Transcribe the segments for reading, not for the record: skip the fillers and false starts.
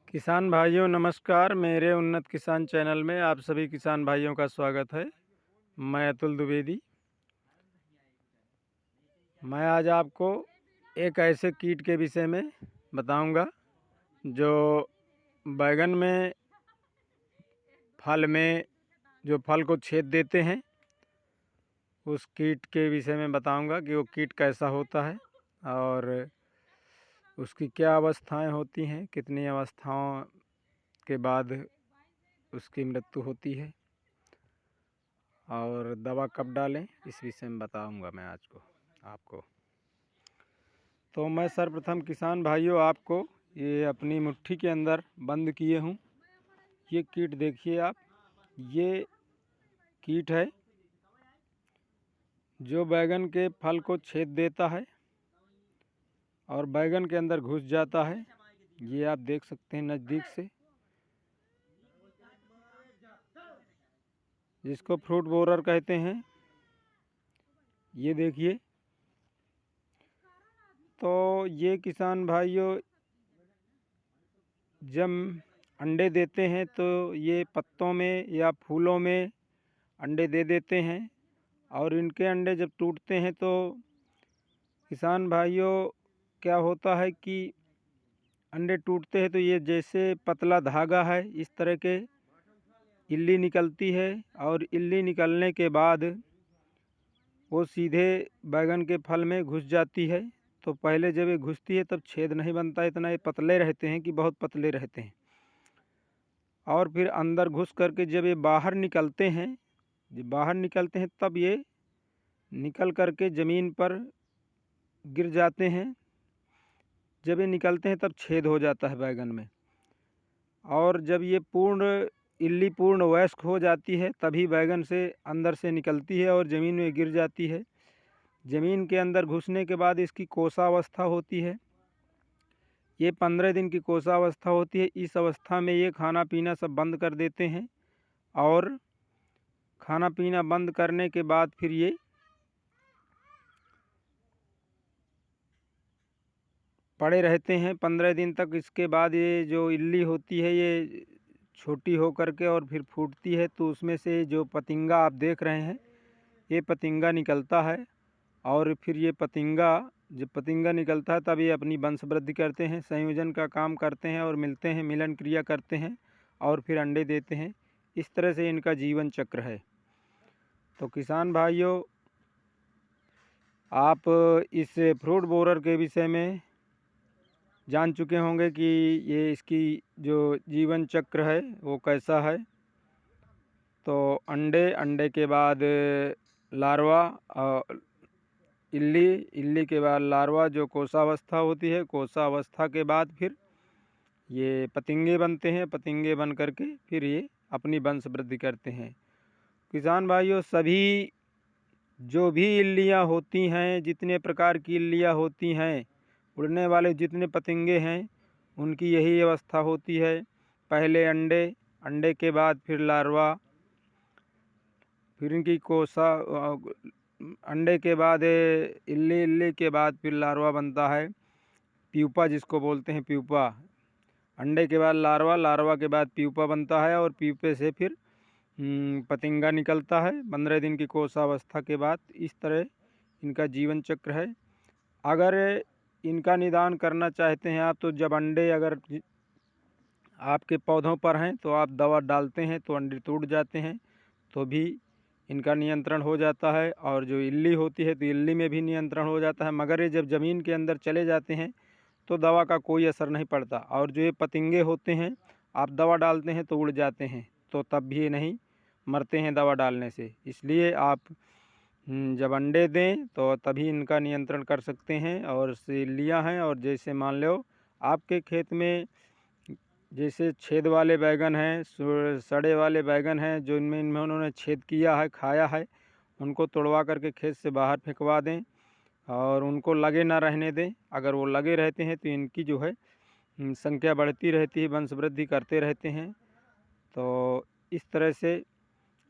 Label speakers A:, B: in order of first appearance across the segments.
A: किसान भाइयों नमस्कार। मेरे उन्नत किसान चैनल में आप सभी किसान भाइयों का स्वागत है। मैं अतुल द्विवेदी। मैं आज आपको एक ऐसे कीट के विषय में बताऊंगा जो बैगन में जो फल को छेद देते हैं। उस कीट के विषय में बताऊंगा कि वो कीट कैसा होता है और उसकी क्या अवस्थाएं होती हैं, कितनी अवस्थाओं के बाद उसकी मृत्यु होती है और दवा कब डालें, इस विषय में बताऊंगा मैं आज को आपको। तो मैं सर्वप्रथम किसान भाइयों आपको ये अपनी मुट्ठी के अंदर बंद किए हूँ। ये कीट देखिए आप, ये कीट है जो बैगन के फल को छेद देता है और बैगन के अंदर घुस जाता है। ये आप देख सकते हैं नज़दीक से, जिसको फ्रूट बोरर कहते हैं। ये देखिए। तो ये किसान भाइयों जब अंडे देते हैं तो ये पत्तों में या फूलों में अंडे दे देते हैं और इनके अंडे जब टूटते हैं तो किसान भाइयों क्या होता है कि अंडे टूटते हैं तो ये जैसे पतला धागा है इस तरह के इल्ली निकलती है और इल्ली निकलने के बाद वो सीधे बैगन के फल में घुस जाती है। तो पहले जब ये घुसती है तब छेद नहीं बनता, इतना ये पतले रहते हैं कि बहुत पतले रहते हैं। और फिर अंदर घुस करके जब ये बाहर निकलते हैं, तब ये निकल करके ज़मीन पर गिर जाते हैं। जब ये निकलते हैं तब छेद हो जाता है बैगन में। और जब ये इल्ली पूर्ण वयस्क हो जाती है तभी बैगन से अंदर से निकलती है और ज़मीन में गिर जाती है। ज़मीन के अंदर घुसने के बाद इसकी कोशावस्था होती है। ये 15 दिन की कोशावस्था होती है। इस अवस्था में ये खाना पीना सब बंद कर देते हैं और खाना पीना बंद करने के बाद फिर ये पड़े रहते हैं 15 दिन तक। इसके बाद ये जो इल्ली होती है ये छोटी हो करके और फिर फूटती है, तो उसमें से जो पतिंगा आप देख रहे हैं ये पतिंगा निकलता है। और फिर ये जब पतिंगा निकलता है तब ये अपनी वंश वृद्धि करते हैं, संयोजन का काम करते हैं और मिलते हैं, मिलन क्रिया करते हैं और फिर अंडे देते हैं। इस तरह से इनका जीवन चक्र है। तो किसान भाइयों आप इस फ्रूट बोरर के विषय में जान चुके होंगे कि ये इसकी जो जीवन चक्र है वो कैसा है। तो अंडे के बाद लार्वा और इल्ली के बाद लार्वा जो कोशावस्था होती है। कोशावस्था के बाद फिर ये पतिंगे बनते हैं। पतिंगे बन करके फिर ये अपनी वंश वृद्धि करते हैं। किसान भाइयों सभी जो भी इल्लियाँ होती हैं, जितने प्रकार की इल्लियाँ होती हैं, उड़ने वाले जितने पतंगे हैं, उनकी यही अवस्था होती है। पहले अंडे के बाद फिर लार्वा, फिर इनकी अंडे के बाद इल्ली के बाद फिर लार्वा बनता है, प्यूपा जिसको बोलते हैं प्यूपा। अंडे के बाद लार्वा के बाद प्यूपा बनता है और प्यूपे से फिर पतिंगा निकलता है 15 दिन की कोशावस्था के बाद। इस तरह इनका जीवन चक्र है। अगर इनका निदान करना चाहते हैं आप तो जब अंडे अगर आपके पौधों पर हैं तो आप दवा डालते हैं तो अंडे टूट जाते हैं, तो भी इनका नियंत्रण हो जाता है। और जो इल्ली होती है तो इल्ली में भी नियंत्रण हो जाता है। मगर ये जब ज़मीन के अंदर चले जाते हैं तो दवा का कोई असर नहीं पड़ता। और जो ये पतिंगे होते हैं आप दवा डालते हैं तो उड़ जाते हैं, तो तब भी ये नहीं मरते हैं दवा डालने से। इसलिए आप जब अंडे दें तो तभी इनका नियंत्रण कर सकते हैं। और इल्लियाँ हैं, और जैसे मान लो आपके खेत में जैसे छेद वाले बैगन हैं, सड़े वाले बैगन हैं, जो इनमें उन्होंने छेद किया है, खाया है, उनको तोड़वा करके खेत से बाहर फेंकवा दें और उनको लगे ना रहने दें। अगर वो लगे रहते हैं तो इनकी जो है संख्या बढ़ती रहती है, वंश वृद्धि करते रहते हैं। तो इस तरह से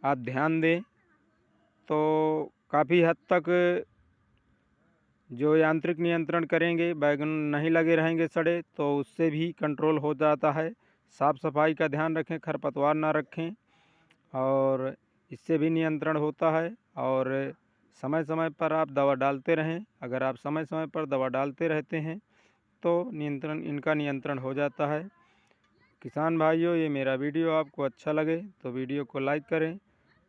A: आप ध्यान दें तो काफ़ी हद तक जो यांत्रिक नियंत्रण करेंगे, बैगन नहीं लगे रहेंगे सड़े, तो उससे भी कंट्रोल हो जाता है। साफ़ सफाई का ध्यान रखें, खरपतवार ना रखें, और इससे भी नियंत्रण होता है। और समय समय पर आप दवा डालते रहें। अगर आप समय समय पर दवा डालते रहते हैं तो इनका नियंत्रण हो जाता है। किसान भाइयों, ये मेरा वीडियो आपको अच्छा लगे तो वीडियो को लाइक करें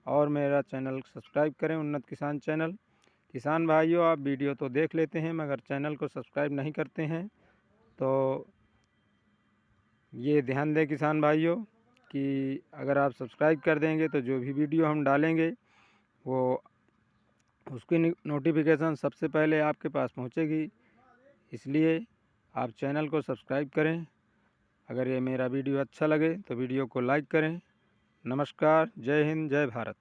A: और मेरा चैनल सब्सक्राइब करें, उन्नत किसान चैनल। किसान भाइयों, आप वीडियो तो देख लेते हैं मगर चैनल को सब्सक्राइब नहीं करते हैं, तो ये ध्यान दें किसान भाइयों कि अगर आप सब्सक्राइब कर देंगे तो जो भी वीडियो हम डालेंगे वो उसकी नोटिफिकेशन सबसे पहले आपके पास पहुंचेगी। इसलिए आप चैनल को सब्सक्राइब करें। अगर ये मेरा वीडियो अच्छा लगे तो वीडियो को लाइक करें। नमस्कार, जय हिंद, जय भारत।